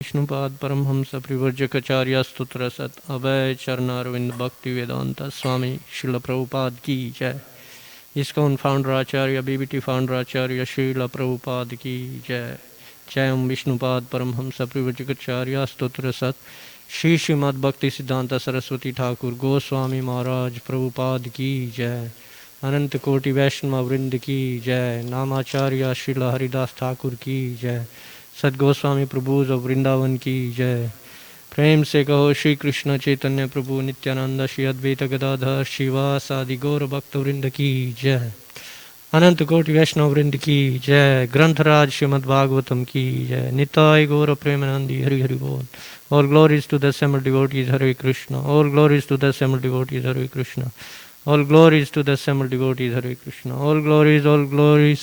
विष्णुपाद परमहंस परिवर्जकाचार्य स्तोत्र सत अभय चरणारविंद भक्ति वेदांत स्वामी शिल प्रभुपाद की जय। इसका फाउंडर आचार्य बीबीटी फाउंडर आचार्य शिल प्रभुपाद की जय। जय ओम विष्णुपाद परमहंस परिवर्जकाचार्य स्तोत्र सत श्री श्रीमद् भक्ति सिद्धांत सरस्वती ठाकुर गोस्वामी महाराज प्रभुपाद की जय। अनंत कोटि वैष्णव वृंद की जय। नामाचार्य श्रील हरिदास ठाकुर की जय। सदगोस्वामी प्रभु ऑफ वृंदावन की जय। प्रेम से कहो श्री कृष्ण चैतन्य प्रभु नित्यानंद श्री अद्वैत गदाधर शिवास आदि गौर भक्त वृंद की जय। अनंत कोटि वैष्णव वृंद की जय। ग्रंथराज श्रीमद् भागवतम की जय। निताय गौर प्रेमानंदी हरि हरि बोल। All glories to the assembled devotees, Hare Krishna. All glories to the assembled devotees, Hare Krishna. All glories to the assembled devotees, Hare Krishna. All glories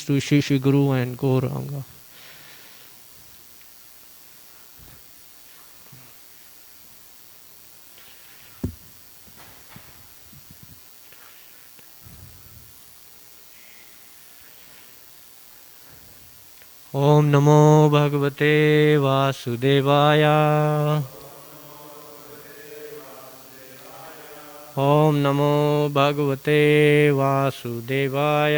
to Shri Shri Guru and Gauranga. ओम नमो भगवते वासुदेवाय। ओम नमो भगवते वासुदेवाय।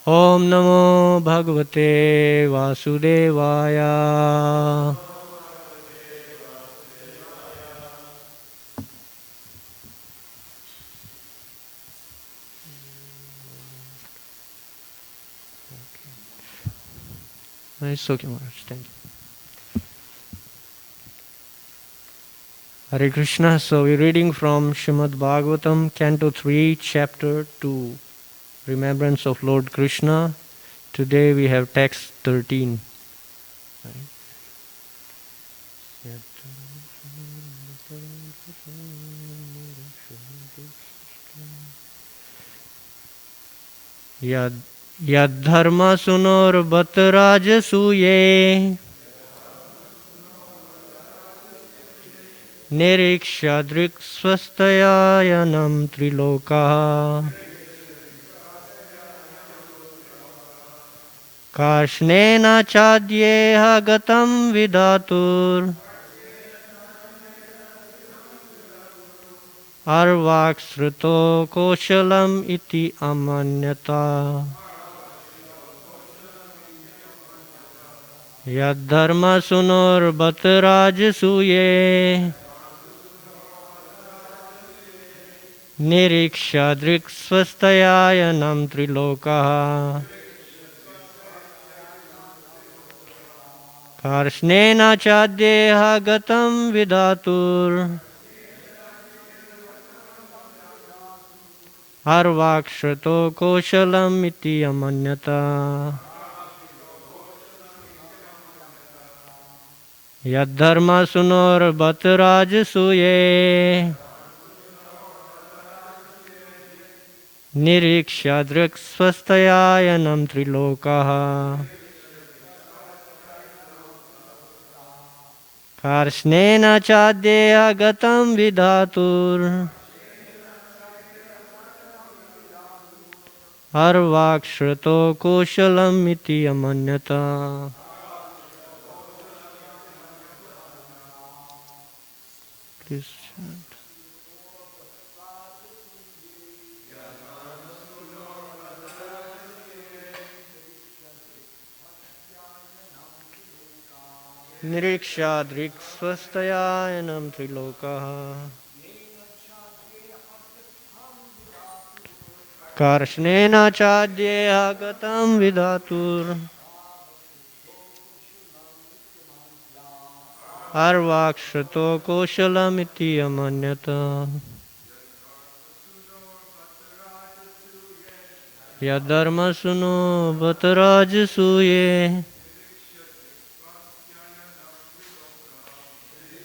ओम नमो भगवते वासुदेवाय। It's okay, Maharaj. Thank you. Hare Krishna. So we're reading from Srimad Bhagavatam, Canto 3, Chapter 2, Remembrance of Lord Krishna. Today we have text 13. यद्धर्म सुनोर्बत राजसूये निरीक्ष्य दृक्स्वस्थयायनं त्रिलोकाः कार्ष्णेन चाद्येह गतं विधातुर् अर्वाक्श्रुतो कौशलम् इति अमन्यता। यद्धर्म सुनोर्बत राजसूये निरीक्ष्य दृक्स्वस्थयायनं त्रिलोकाः कार्ष्णेन चाद्येह गतं विधातुर् अर्वाक्श्रुतो कौशलम् इति अमन्यता। यद्धर्म सुनोर्बत राजसूये निरीक्ष्य दृक्स्वस्थयायनं त्रिलोकाः कार्ष्णेन चाद्येह गतं विधातुर् अर्वाक्श्रुतो कौशलम् इति अमन्यता। Please chant. निरीक्ष्य दृक्स्वस्थयायनं त्रिलोकाः कार्ष्णेन चाद्येह गतं विधातुर् अर्वाक्श्रुतो कौशलम् इति अमन्यता। यद्धर्म सुनो बत राजसूये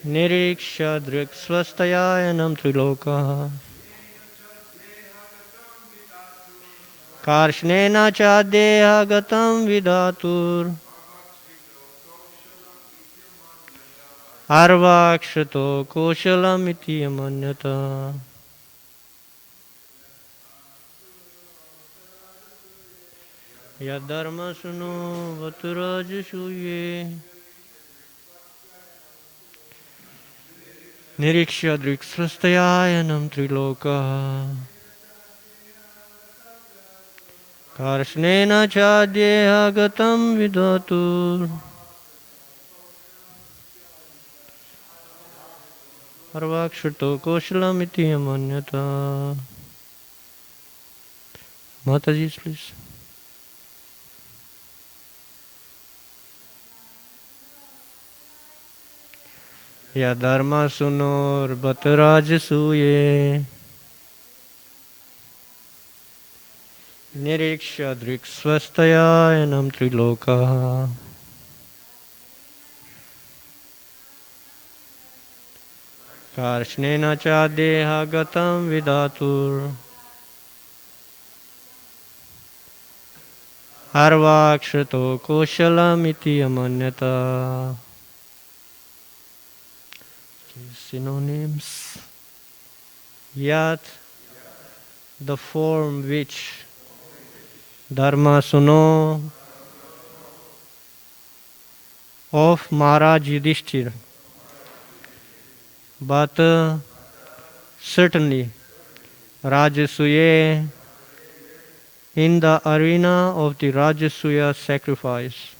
निरीक्ष्य दृक्स्वस्थयायनं त्रिलोकाः कार्ष्णेन चाद्येह गतं विधातुर् अर्वाक्श्रुतो कौशलम् इति अमन्यता। यद्धर्म सुनो वतुराजसूये निरीक्ष्य दृक्स्वस्तयायनं त्रिलोकः कार्ष्णेन चाद्येह गतं विदतुर् सर्वाक्षतो कौशलमिति मन्यता. Mataji, please. Ya dharma sunor bataraj suye niriksha driksvastaya enam triloka karshnena cha deha gatam vidatur arvakshato koshalamiti amanyata. Synonyms. Yat, the form which Dharma Suno of Maharaj Yudhishthira, but certainly Rajasuya in the arena of the Rajasuya sacrifice.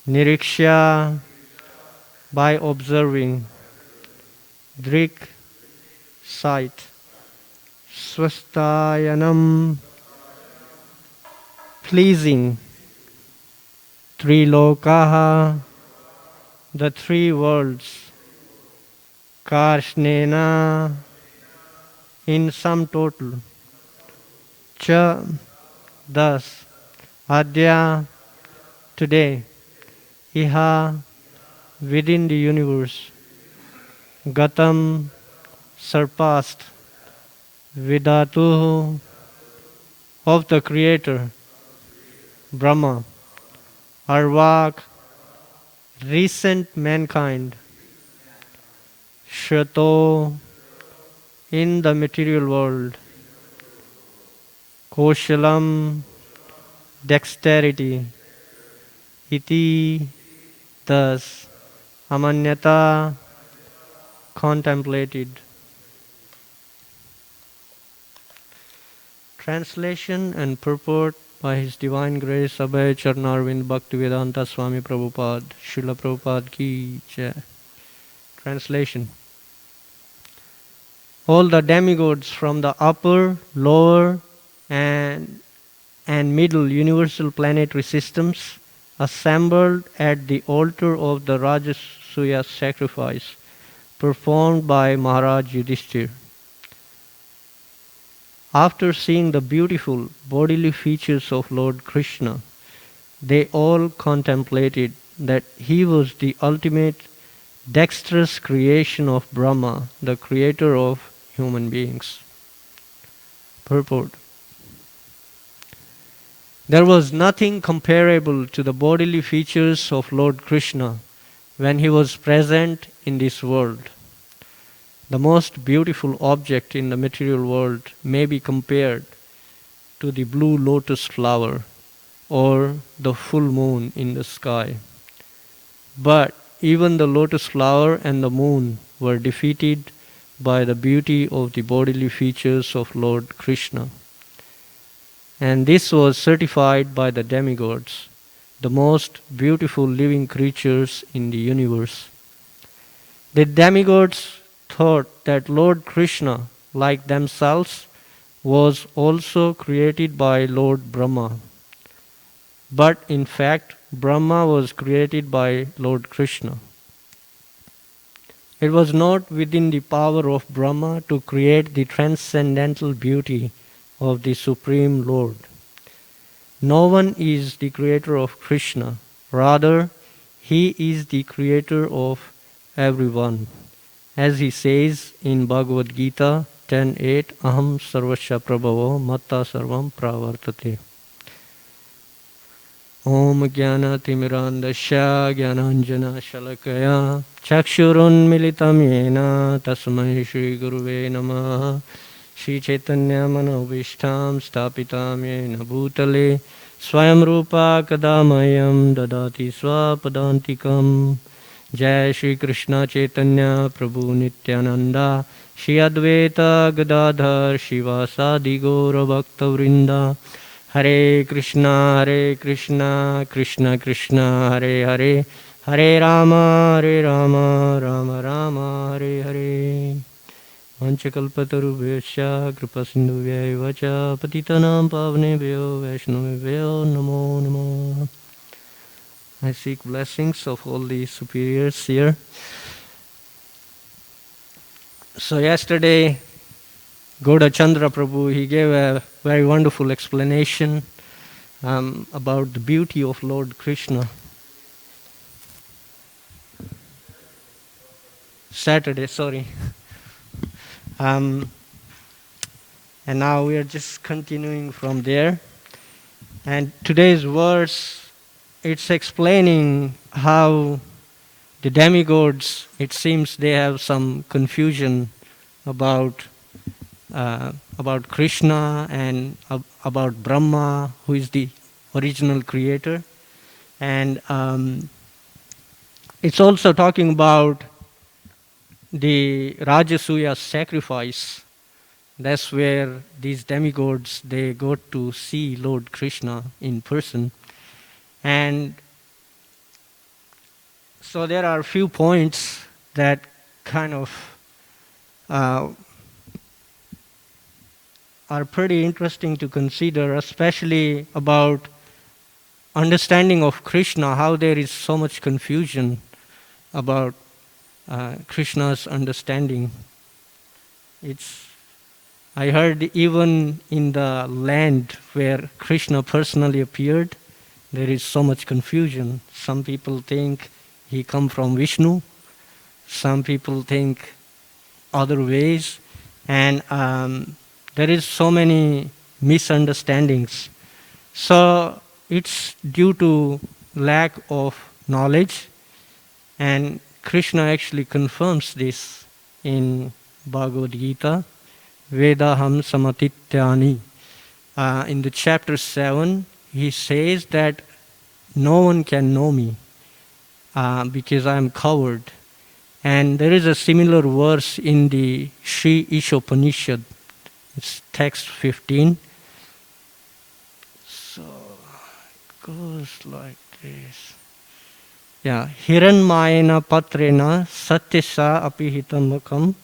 Niriksha, by observing, Drik, sight, Swastayanam, pleasing, Trilokaha, the three worlds, Karshnena, in sum total, Cha, thus, Adya, today, Iha, within the universe, Gatam, surpassed, Vidatuhu, of the Creator, Brahma, Arvak, recent mankind, Shato, in the material world, Koshalam, dexterity, Iti, thus, Amanyata, contemplated. Translation and purport by His Divine Grace Abhay Charnarvind Bhaktivedanta Swami Prabhupada, Srila Prabhupada Ki Jai. Translation. All the demigods from the upper, lower and middle universal planetary systems assembled at the altar of the Rajasuya sacrifice performed by Maharaj Yudhishthira. After seeing the beautiful bodily features of Lord Krishna, they all contemplated that he was the ultimate dexterous creation of Brahma, the creator of human beings. Purport. There was nothing comparable to the bodily features of Lord Krishna when he was present in this world. The most beautiful object in the material world may be compared to the blue lotus flower or the full moon in the sky. But even the lotus flower and the moon were defeated by the beauty of the bodily features of Lord Krishna. And this was certified by the demigods, the most beautiful living creatures in the universe. The demigods thought that Lord Krishna, like themselves, was also created by Lord Brahma. But in fact, Brahma was created by Lord Krishna. It was not within the power of Brahma to create the transcendental beauty of the Supreme Lord. No one is the creator of Krishna. Rather, he is the creator of everyone. As he says in Bhagavad Gita 10:8, Aham sarvasya prabhavo matta sarvam pravartate. Om Jnana Timirandasya Jnananjana Shalakaya Chakshurun Militam Yena Tasmai Shri Guruve Namaha Shri Chaitanya Manobishtam Stapitam Yena Bhutale Swayam Rupa Kadamayam Dadati Swapadantikam. Jai Shri Krishna Chaitanya Prabhu Nityananda Shri Advaita Gadadhar Shivasadi Gaura Bhakta Vrinda. Hare Krishna Krishna Krishna Hare Hare Hare Rama Rama Rama Hare Hare. Vanchakalpatarubhyascha kripasindhubhya cha patitanam pavnebhyo vaishnavebhyo namo namo. I seek blessings of all the superiors here. So yesterday, Dhira-lalita Prabhu, he gave a very wonderful explanation about the beauty of Lord Krishna. Saturday, sorry. And now we are just continuing from there. And today's verse, it's explaining how the demigods, it seems they have some confusion about Krishna and about Brahma, who is the original creator. And it's also talking about the Rajasuya sacrifice. That's where these demigods, they go to see Lord Krishna in person. And so there are a few points that kind of are pretty interesting to consider, especially about understanding of Krishna, how there is so much confusion about Krishna's understanding. I heard even in the land where Krishna personally appeared, there is so much confusion. Some people think he come from Vishnu. Some people think other ways. And there is so many misunderstandings. So it's due to lack of knowledge. And Krishna actually confirms this in Bhagavad Gita, Vedaham Samatityani. In the chapter 7, he says that no one can know me because I am covered. And there is a similar verse in the Sri Ishopanishad. It's text 15. So it goes like this. Yeah, Hiranmayena patrena satyasa apihitamukam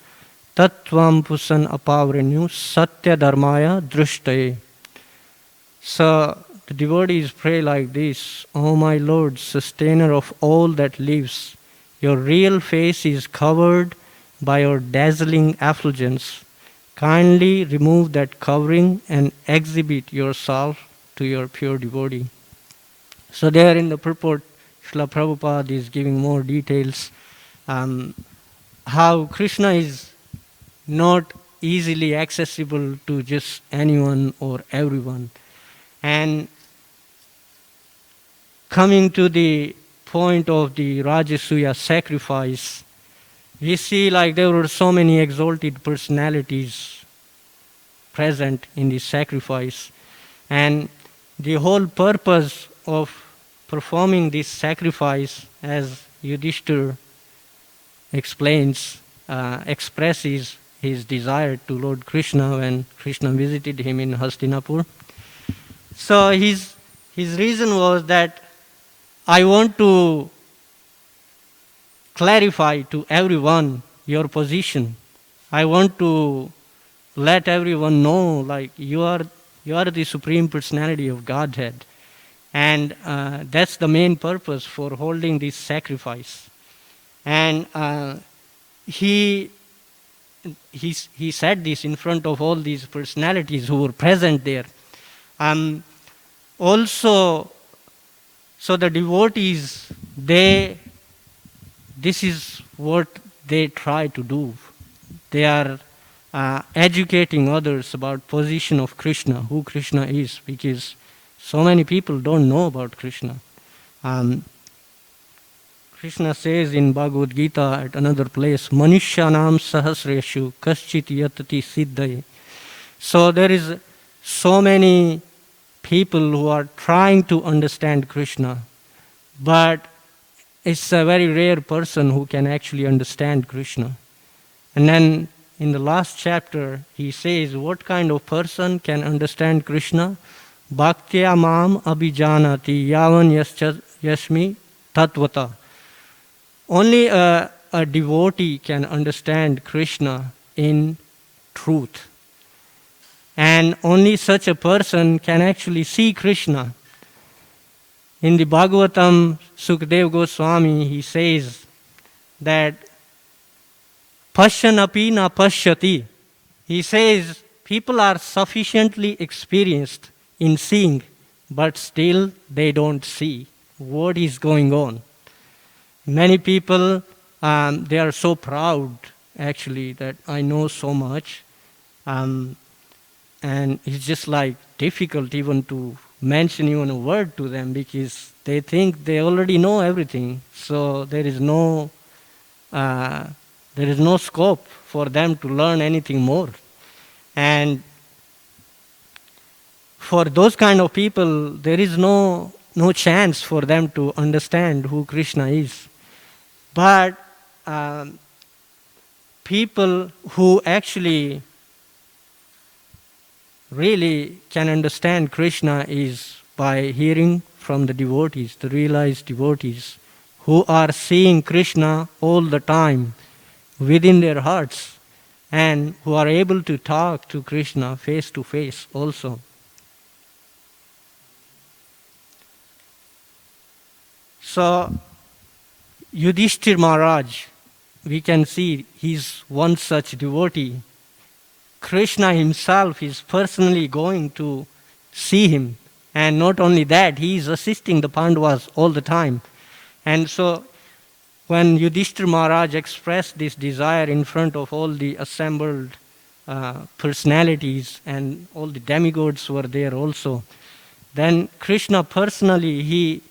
tattvam pusan apavrenyu satya dharmaya drushtaye. So the devotees pray like this: O my Lord, sustainer of all that lives, your real face is covered by your dazzling effulgence. Kindly remove that covering and exhibit yourself to your pure devotee. So there in the purport, Srila Prabhupada is giving more details how Krishna is not easily accessible to just anyone or everyone. And coming to the point of the Rajasuya sacrifice, we see like there were so many exalted personalities present in the sacrifice. And the whole purpose of performing this sacrifice, as Yudhishthira explains, expresses his desire to Lord Krishna when Krishna visited him in Hastinapur. So his reason was that I want to clarify to everyone your position. I want to let everyone know, like, you are the Supreme Personality of Godhead. And that's the main purpose for holding this sacrifice. And he said this in front of all these personalities who were present there. Also, so the devotees, this is what they try to do. They are educating others about position of Krishna, who Krishna is, because so many people don't know about Krishna. Krishna says in Bhagavad Gita at another place, Manushyanam sahasreshu kaschit yatati siddhaye So there is so many people who are trying to understand Krishna, but it's a very rare person who can actually understand Krishna. And then in the last chapter, he says, what kind of person can understand Krishna? Bhaktya mam abhijanati yavan yashmi tatvata. Only a devotee can understand Krishna in truth. And only such a person can actually see Krishna. In the Bhagavatam, Sukadeva Goswami, he says that Pashyanapi na pashyati. He says people are sufficiently experienced in seeing, but still they don't see what is going on. Many people, they are so proud, actually, that I know so much. And it's just like difficult even to mention even a word to them because they think they already know everything. So there is no scope for them to learn anything more. And for those kind of people, there is no chance for them to understand who Krishna is. But people who actually really can understand Krishna is by hearing from the devotees, the realized devotees, who are seeing Krishna all the time within their hearts and who are able to talk to Krishna face to face also. So, Yudhishthir Maharaj, we can see he's one such devotee. Krishna himself is personally going to see him. And not only that, he is assisting the Pandavas all the time. And so, when Yudhishthira Maharaj expressed this desire in front of all the assembled personalities and all the demigods were there also, then Krishna personally, he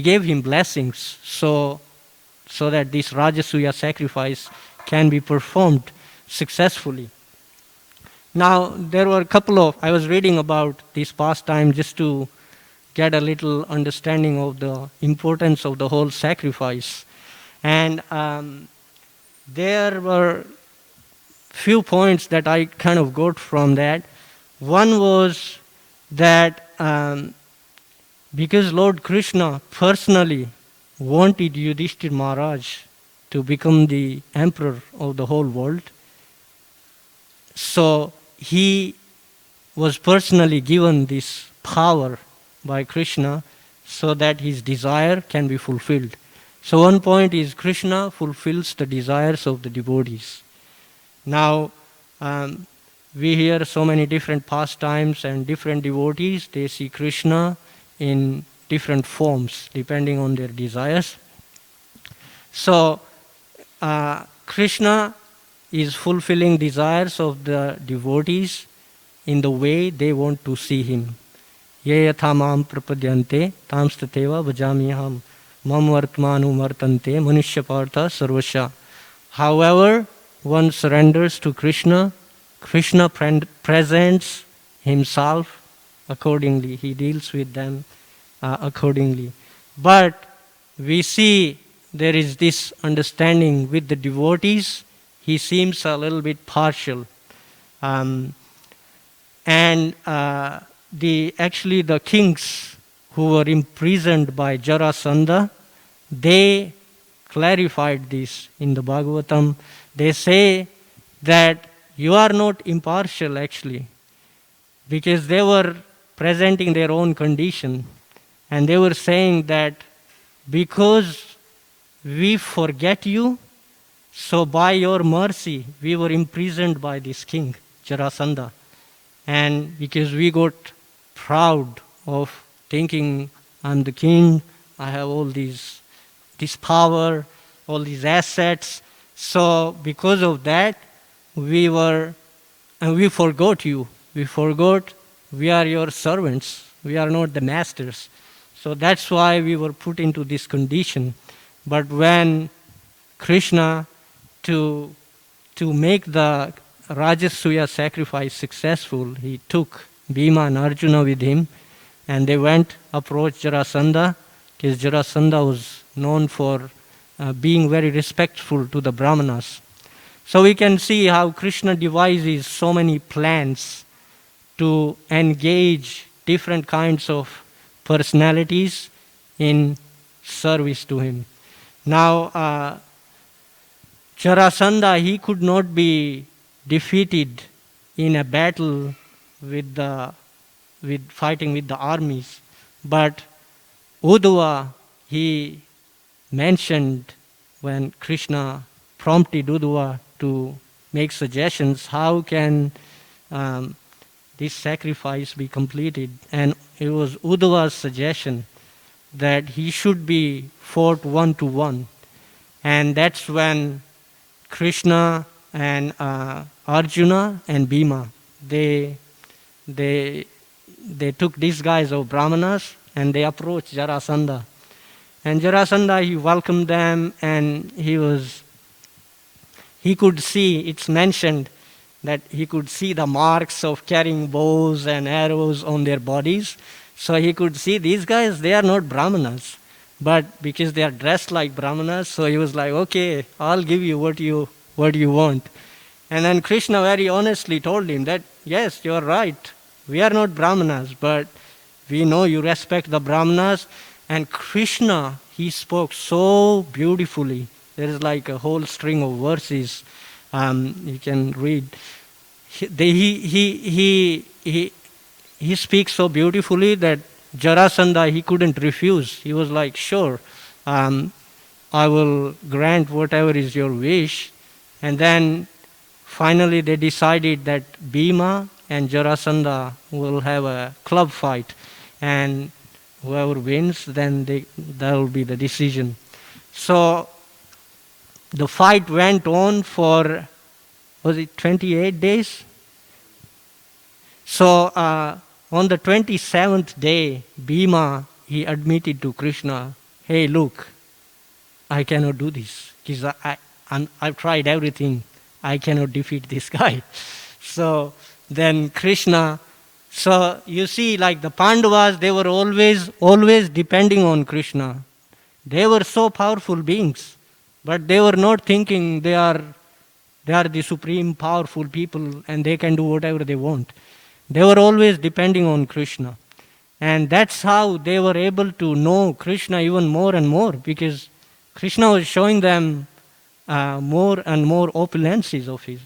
gave him blessings so that this Rajasuya sacrifice can be performed successfully. Now, there were a couple of, I was reading about this pastime just to get a little understanding of the importance of the whole sacrifice. And there were few points that I kind of got from that. One was that because Lord Krishna personally wanted Yudhishthira Maharaj to become the emperor of the whole world, so he was personally given this power by Krishna so that his desire can be fulfilled. So one point is Krishna fulfills the desires of the devotees. Now, we hear so many different pastimes and different devotees, they see Krishna in different forms depending on their desires. So, Krishna is fulfilling desires of the devotees in the way they want to see him. Ye yatha mam prapadyante tamstateva vajamiham mam vartmanu martante manushya partha sarvasya. However one surrenders to Krishna, Krishna presents himself accordingly. He deals with them accordingly. But we see there is this understanding with the devotees. He seems a little bit partial. The kings who were imprisoned by Jarasandha, they clarified this in the Bhagavatam. They say that you are not impartial actually, because they were presenting their own condition and they were saying that because we forget you, so by your mercy we were imprisoned by this king, Jarasandha. And because we got proud of thinking I'm the king, I have all this power, all these assets. So because of that, we forgot you. We forgot we are your servants. We are not the masters. So that's why we were put into this condition. But when Krishna, to make the Rajasuya sacrifice successful, he took Bhima and Arjuna with him, and they went, approached Jarasandha, because Jarasandha was known for being very respectful to the Brahmanas. So we can see how Krishna devises so many plans to engage different kinds of personalities in service to him. Now, Jarasandha, he could not be defeated in a battle with fighting with the armies, but Uddhava, he mentioned when Krishna prompted Uddhava to make suggestions, how can this sacrifice be completed? And it was Uddhava's suggestion that he should be fought 1-to-1. And that's when Krishna and Arjuna and Bhima, they took these guys of Brahmanas and they approached Jarasandha. And Jarasandha, he welcomed them, and he could see, it's mentioned that he could see the marks of carrying bows and arrows on their bodies. So he could see these guys, they are not Brahmanas, but because they are dressed like Brahmanas, so he was like, okay, I'll give you what you want. And then Krishna very honestly told him that, yes, you're right, we are not Brahmanas, but we know you respect the Brahmanas. And Krishna, he spoke so beautifully. There is like a whole string of verses you can read. He speaks so beautifully that Jarasandha, he couldn't refuse. He was like, sure, I will grant whatever is your wish. And then finally they decided that Bhima and Jarasandha will have a club fight. And whoever wins, then that will be the decision. So the fight went on for, was it 28 days? So on the 27th day, Bhima, he admitted to Krishna, hey, look, I cannot do this, because I've tried everything. I cannot defeat this guy. So then Krishna, so you see, like the Pandavas, they were always depending on Krishna. They were so powerful beings, but they were not thinking they are the supreme powerful people and they can do whatever they want. They were always depending on Krishna. And that's how they were able to know Krishna even more and more, because Krishna was showing them more and more opulences of his.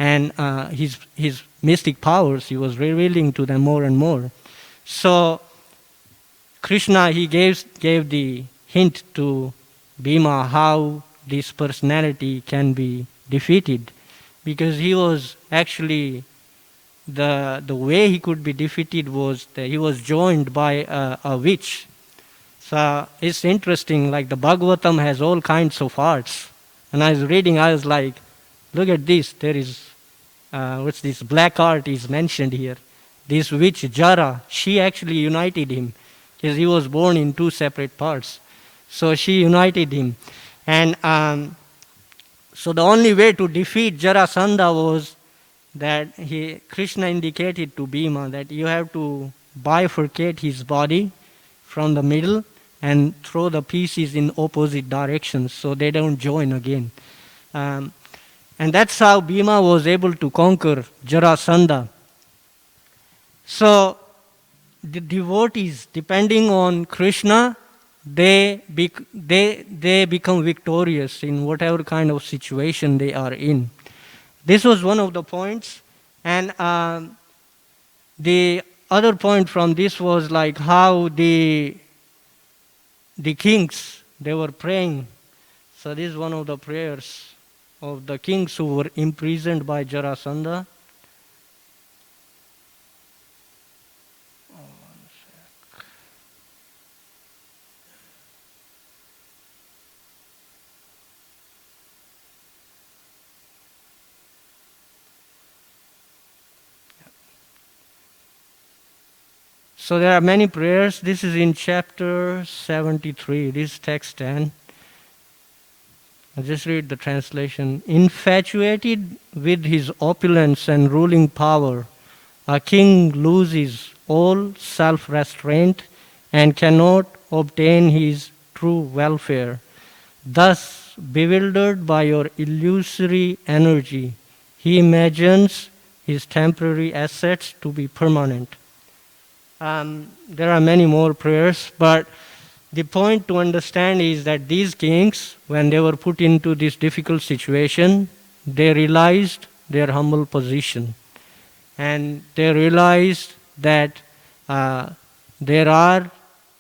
And his mystic powers, he was revealing to them more and more. So Krishna, he gave the hint to Bhima how this personality can be defeated, because he was actually, the way he could be defeated was that he was joined by a witch. So it's interesting, like the Bhagavatam has all kinds of arts. And I was reading, I was like, look at this, there is, what's this, black art is mentioned here. This witch, Jara, she actually united him, because he was born in two separate parts. So she united him. And so the only way to defeat Jarasandha was that Krishna indicated to Bhima that you have to bifurcate his body from the middle and throw the pieces in opposite directions so they don't join again. And that's how Bhima was able to conquer Jarasandha. So the devotees, depending on Krishna, they become victorious in whatever kind of situation they are in. This was one of the points. And the other point from this was like how the kings, they were praying. So this is one of the prayers of the kings who were imprisoned by Jarasandha. So there are many prayers. This is in chapter 73. This is text 10. I'll just read the translation. Infatuated with his opulence and ruling power, a king loses all self-restraint and cannot obtain his true welfare. Thus, bewildered by your illusory energy, he imagines his temporary assets to be permanent. There are many more prayers, but the point to understand is that these kings, when they were put into this difficult situation, they realized their humble position. And they realized that there are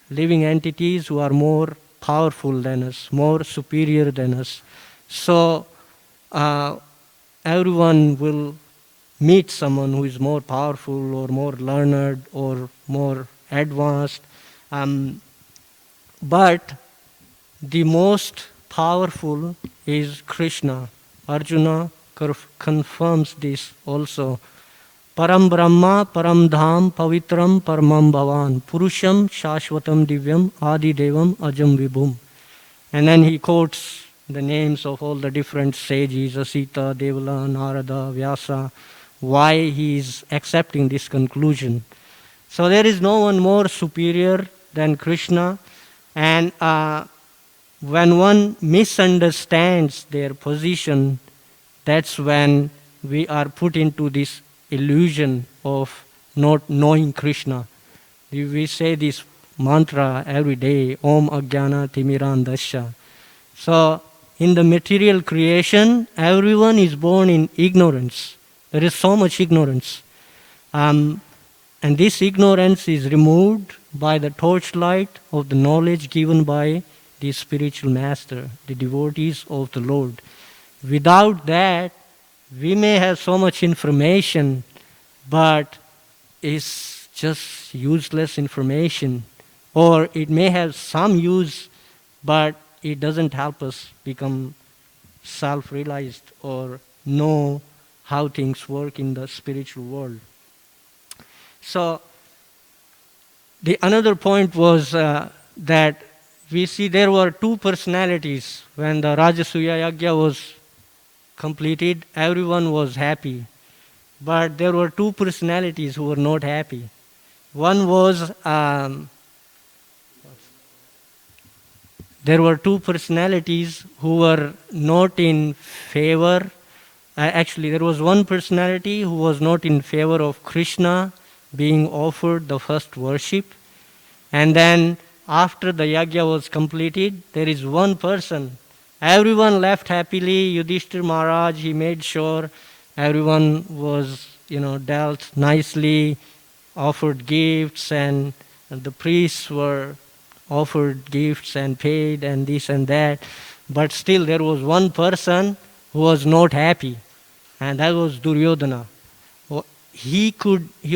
living entities who are more powerful than us, more superior than us. So everyone will meet someone who is more powerful or more learned or more advanced. But the most powerful is Krishna. Arjuna confirms this also. Param Brahma, Param Dham, Pavitram, Paramam Bhavan, Purusham, Shashvatam Divyam, Adi Devam, Ajam Vibhum. And then he quotes the names of all the different sages, Asita, Devala, Narada, Vyasa, why he is accepting this conclusion. So there is no one more superior than Krishna. And when one misunderstands their position, that's when we are put into this illusion of not knowing Krishna. We say this mantra every day, Om Ajnana Timirandasya. So in the material creation, everyone is born in ignorance. There is so much ignorance. And this ignorance is removed by the torchlight of the knowledge given by the spiritual master, the devotees of the Lord. Without that, we may have so much information, but it's just useless information. Or it may have some use, but it doesn't help us become self-realized or know how things work in the spiritual world. So the another point was that we see there were two personalities. When the Rajasuya Yagya was completed, everyone was happy. But there were two personalities who were not happy. One was, there were two personalities who were not in favor. Actually, there was one personality who was not in favor of Krishna being offered the first worship. And then after the yagya was completed, there is one person. Everyone left happily. Yudhishthira Maharaj, he made sure everyone was, dealt nicely, offered gifts, and the priests were offered gifts and paid and this and that. But still there was one person who was not happy, and that was Duryodhana. He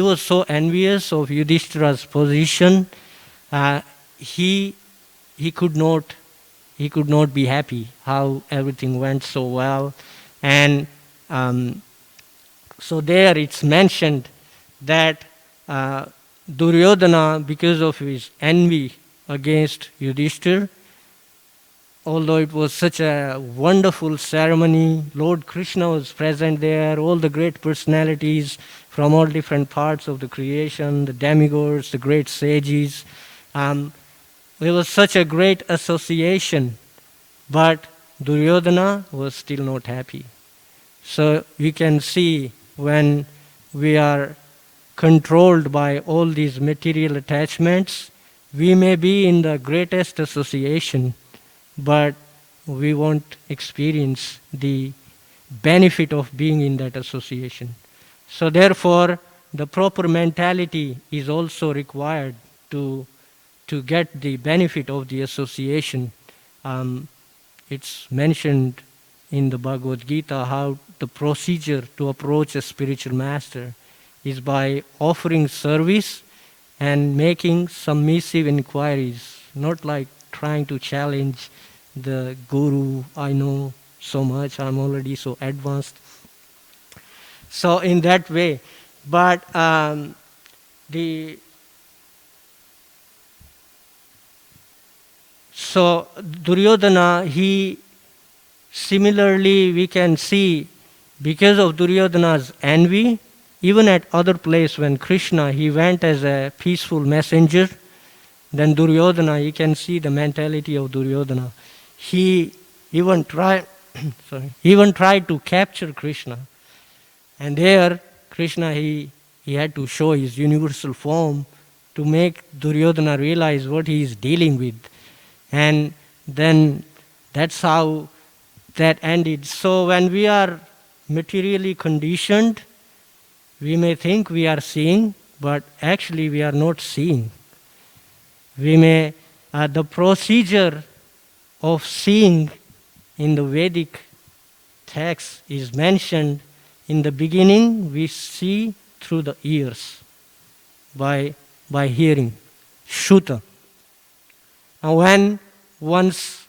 was so envious of Yudhishthira's position. He could not be happy how everything went so well. And so there it's mentioned that Duryodhana, because of his envy against Yudhishthira, although it was such a wonderful ceremony, Lord Krishna was present there, all the great personalities from all different parts of the creation, the demigods, the great sages. There was such a great association, but Duryodhana was still not happy. So you can see when we are controlled by all these material attachments, we may be in the greatest association, but we won't experience the benefit of being in that association. So therefore, the proper mentality is also required to get the benefit of the association. It's mentioned in the Bhagavad Gita how the procedure to approach a spiritual master is by offering service and making submissive inquiries, not like trying to challenge the guru, I know so much, I'm already so advanced. So in that way, but so Duryodhana, he Similarly, we can see because of Duryodhana's envy, even at other place when Krishna, he went as a peaceful messenger, then Duryodhana, you can see the mentality of Duryodhana. He even tried, even tried to capture Krishna. And there, Krishna, he had to show his universal form to make Duryodhana realize what he is dealing with. And then that's how that ended. So when we are materially conditioned, we may think we are seeing, but actually we are not seeing. We may, the procedure of seeing in the Vedic text is mentioned in the beginning. We see through the ears by hearing, Shuta. And when one's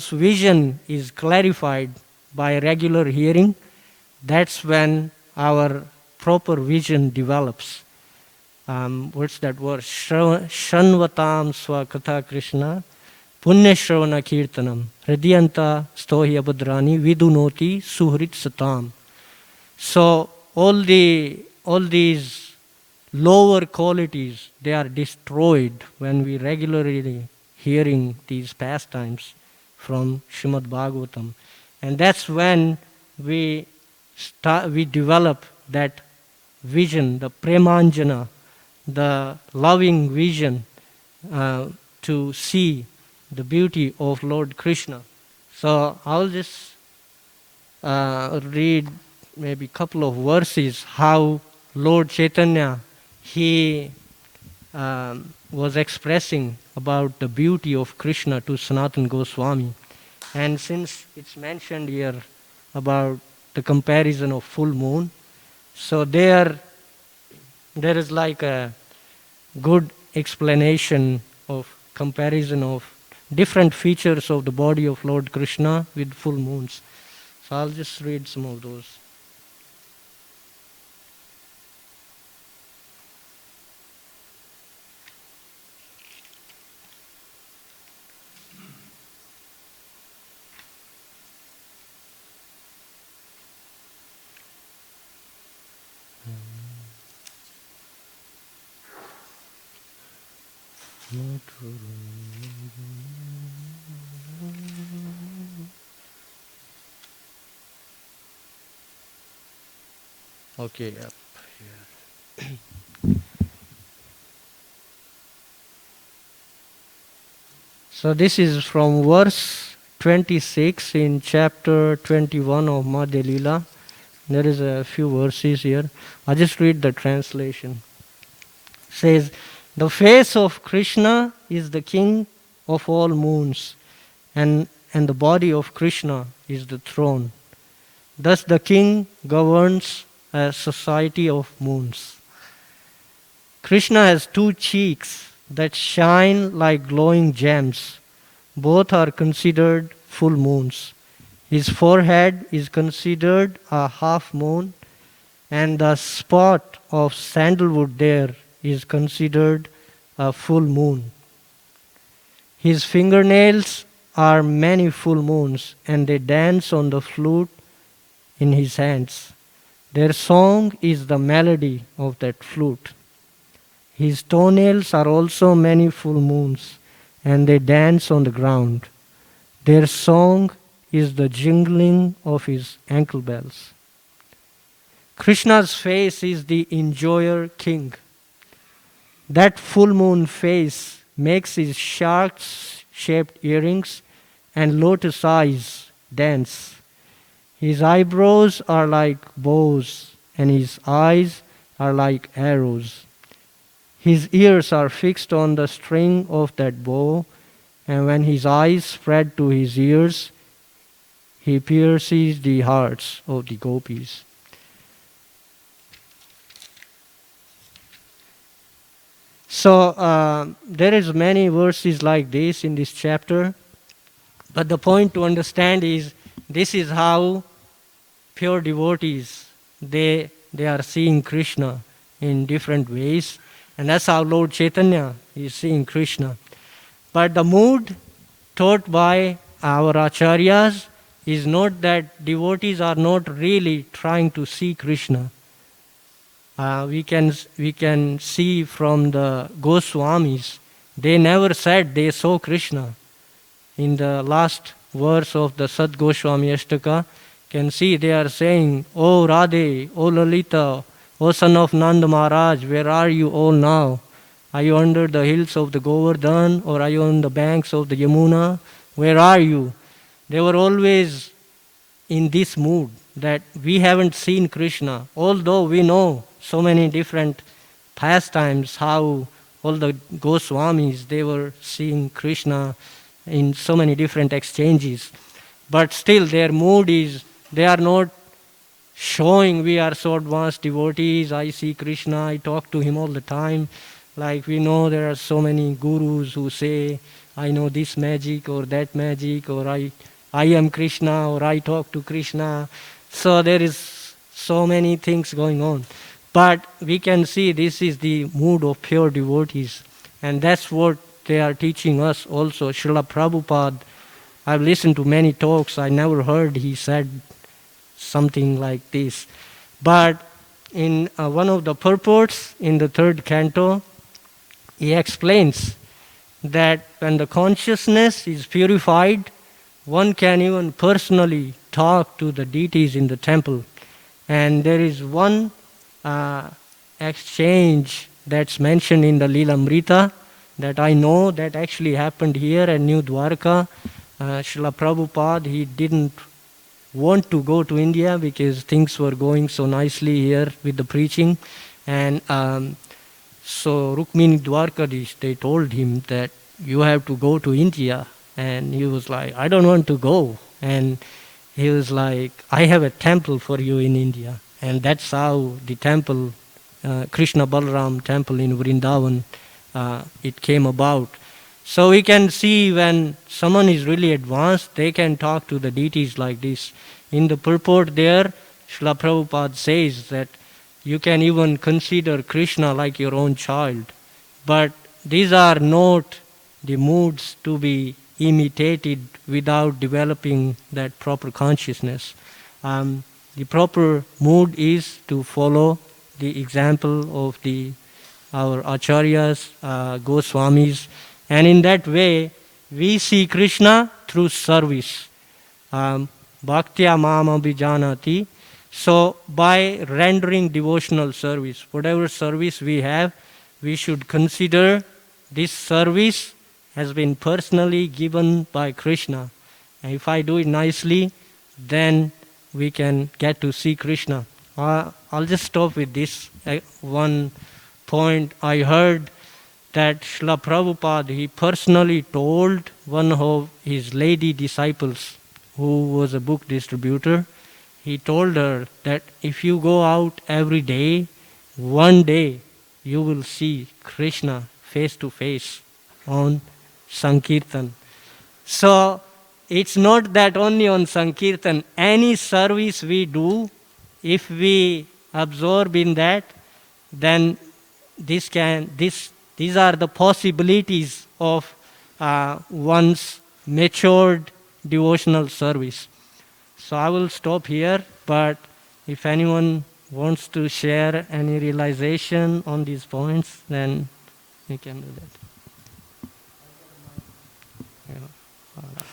vision is clarified by regular hearing, that's when our proper vision develops. What's that word? Shanvatam swakatha Krishna, punya shravana kirtanam, hridayanta stohya bhadrani vidunoti suhrit satam. So all these lower qualities, they are destroyed when we regularly hearing these pastimes from Srimad Bhagavatam. And that's when we develop that vision, the premanjana, the loving vision to see the beauty of Lord Krishna. So I'll just read maybe a couple of verses how Lord Chaitanya, he was expressing about the beauty of Krishna to Sanatana Goswami. And since it's mentioned here about the comparison of full moon, so there is like a good explanation of comparison of different features of the body of Lord Krishna with full moons. So I'll just read some of those. Okay, up here. So this is from verse 26 in chapter 21 of Madhya Lila. There is a few verses here. I'll just read the translation. It says, the face of Krishna is the king of all moons, and the body of Krishna is the throne. Thus the king governs a society of moons. Krishna has two cheeks that shine like glowing gems. Both are considered full moons. His forehead is considered a half moon, and the spot of sandalwood there is considered a full moon. His fingernails are many full moons, and they dance on the flute in his hands. Their song is the melody of that flute. His toenails are also many full moons, and they dance on the ground. Their song is the jingling of his ankle bells. Krishna's face is the enjoyer king. That full moon face makes his shark-shaped earrings and lotus eyes dance. His eyebrows are like bows, and his eyes are like arrows. His ears are fixed on the string of that bow, and when his eyes spread to his ears, he pierces the hearts of the gopis. So there is many verses like this in this chapter, but the point to understand is this is how pure devotees, they are seeing Krishna in different ways, and that's how Lord Chaitanya is seeing Krishna. But the mood taught by our acharyas, is not that devotees are not really trying to see Krishna. We can see from the Goswamis, they never said they saw Krishna. In the last verse of the Sad Goswami Ashtaka, can see they are saying, "O Radhe, O Lalita, O son of Nanda Maharaj, where are you all now? Are you under the hills of the Govardhan, or are you on the banks of the Yamuna? Where are you?" They were always in this mood that we haven't seen Krishna, although we know so many different pastimes, how all the Goswamis, they were seeing Krishna in so many different exchanges. But still their mood is, they are not showing we are so advanced devotees, I see Krishna, I talk to him all the time. Like we know there are so many gurus who say, I know this magic or that magic, or I am Krishna, or I talk to Krishna. So there is so many things going on. But we can see this is the mood of pure devotees. And that's what they are teaching us also. Srila Prabhupada, I've listened to many talks, I never heard he said something like this. But in one of the purports in the third canto, he explains that when the consciousness is purified, one can even personally talk to the deities in the temple. And there is one exchange that's mentioned in the Lilamrita that I know that actually happened here at New Dwarka. Srila Prabhupada, he didn't want to go to India because things were going so nicely here with the preaching. And so Rukmini Dwarkadish, they told him that you have to go to India. And he was like, I don't want to go. And he was like, I have a temple for you in India. And that's how the temple, Krishna Balaram temple in Vrindavan, it came about. So we can see when someone is really advanced, they can talk to the deities like this. In the purport there, Srila Prabhupada says that you can even consider Krishna like your own child. But these are not the moods to be imitated without developing that proper consciousness. The proper mood is to follow the example of our acharyas, Goswamis, and in that way we see Krishna through service. Bhaktya mama abhijanati. So by rendering devotional service, whatever service we have, we should consider this service has been personally given by Krishna. And if I do it nicely, then we can get to see Krishna. I'll just stop with this one point. I heard that Srila Prabhupada, he personally told one of his lady disciples, who was a book distributor, he told her that if you go out every day, one day you will see Krishna face to face on Sankirtan. So it's not that only on Sankirtan, any service we do, if we absorb in that, then these are the possibilities of one's matured devotional service. So I will stop here, but if anyone wants to share any realization on these points, then you can do that. Yeah. All right.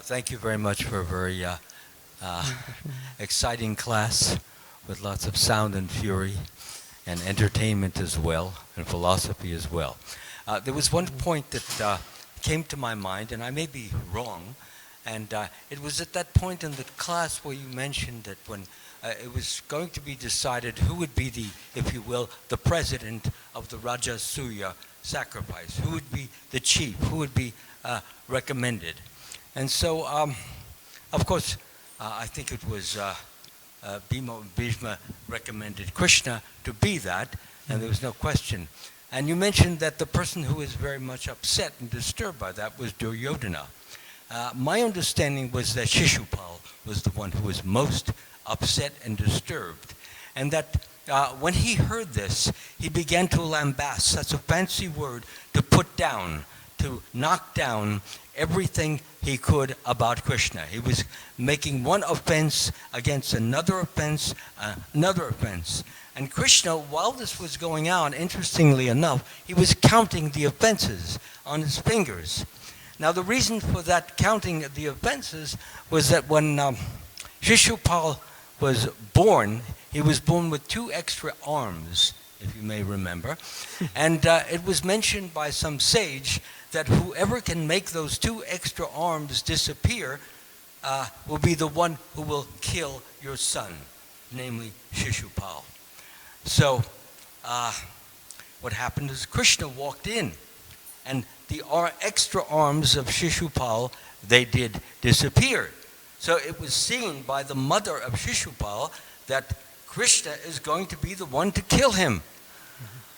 Thank you very much for a very exciting class with lots of sound and fury and entertainment as well and philosophy as well. There was one point that came to my mind, and I may be wrong, and it was at that point in the class where you mentioned that when it was going to be decided who would be the, if you will, the president of the Rajasuya sacrifice, who would be the chief, who would be recommended. And so, of course, I think it was Bhishma recommended Krishna to be that, and there was no question. And you mentioned that the person who was very much upset and disturbed by that was Duryodhana. My understanding was that Shishupal was the one who was most upset and disturbed. And that when he heard this, he began to lambast, that's a fancy word, to put down, to knock down everything he could about Krishna. He was making one offense against another offense, another offense. And Krishna, while this was going on, interestingly enough, he was counting the offenses on his fingers. Now the reason for that counting the offenses was that when Shishupal was born, he was born with 2 extra arms, if you may remember. And it was mentioned by some sage that whoever can make those 2 extra arms disappear will be the one who will kill your son, namely Shishupal. So what happened is Krishna walked in, and the extra arms of Shishupal, they did disappear. So it was seen by the mother of Shishupal that Krishna is going to be the one to kill him.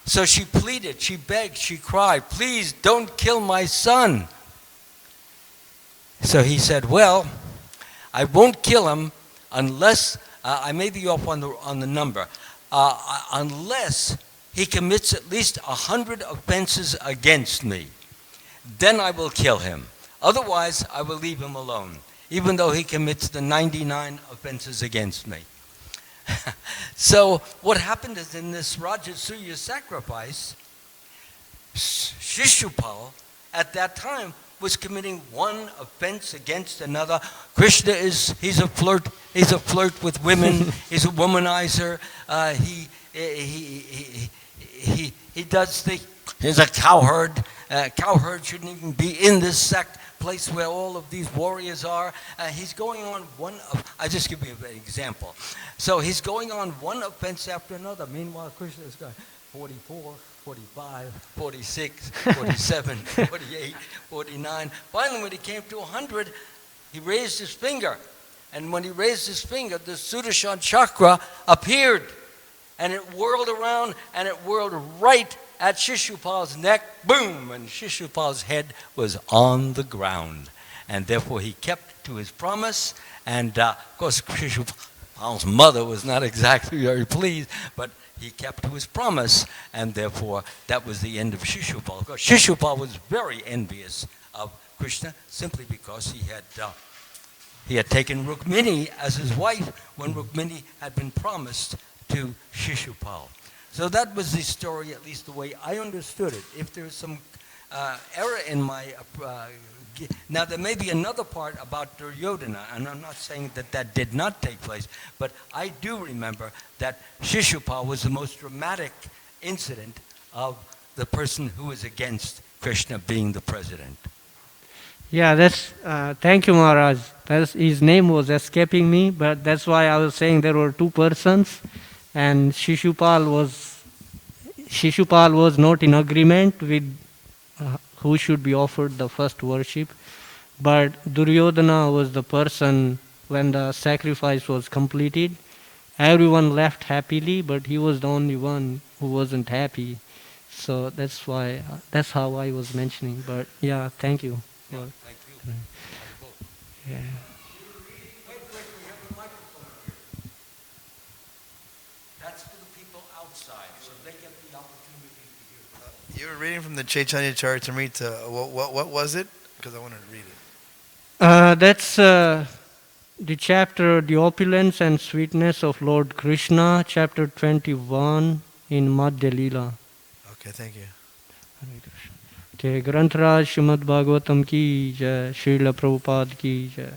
So she pleaded, she begged, she cried, please don't kill my son. So he said, well, I won't kill him unless, I may be off on the number, unless he commits at least 100 offenses against me. Then I will kill him. Otherwise, I will leave him alone, even though he commits the 99 offenses against me. So what happened is in this Rajasuya sacrifice, Shishupal at that time was committing one offense against another. Krishna he's a flirt with women, he's a womanizer, he does he's a cowherd. Cowherd shouldn't even be in this place where all of these warriors are. He's going on I'll just give you an example. So he's going on one offense after another. Meanwhile, Krishna is going 44, 45, 46, 47, 48, 49. Finally, when he came to 100, he raised his finger. And when he raised his finger, the Sudashan Chakra appeared. And it whirled around, and it whirled right at Shishupal's neck. Boom! And Shishupal's head was on the ground. And therefore, he kept to his promise. And, of course, Shishupal's mother was not exactly very pleased, but he kept to his promise. And, therefore, that was the end of Shishupal. Of course, Shishupal was very envious of Krishna simply because he had taken Rukmini as his wife when Rukmini had been promised to Shishupal. So that was the story, at least the way I understood it. If there's some error in my... now, there may be another part about Duryodhana, and I'm not saying that that did not take place, but I do remember that Shishupal was the most dramatic incident of the person who was against Krishna being the president. Yeah, thank you, Maharaj. His name was escaping me, but that's why I was saying there were 2 persons. And Shishupal was not in agreement with who should be offered the first worship. But Duryodhana was the person when the sacrifice was completed. Everyone left happily, but he was the only one who wasn't happy. So that's how I was mentioning. But yeah, thank you. Yeah, thank you. Yeah. You were reading from the Chaitanya Charitamrita. What was it? Because I wanted to read it. That's the chapter, The Opulence and Sweetness of Lord Krishna, chapter 21 in Madhya Leela. Okay, thank you. Jai Grantaraj Srimad Bhagavatam ki jai, Srila Prabhupada ki jai.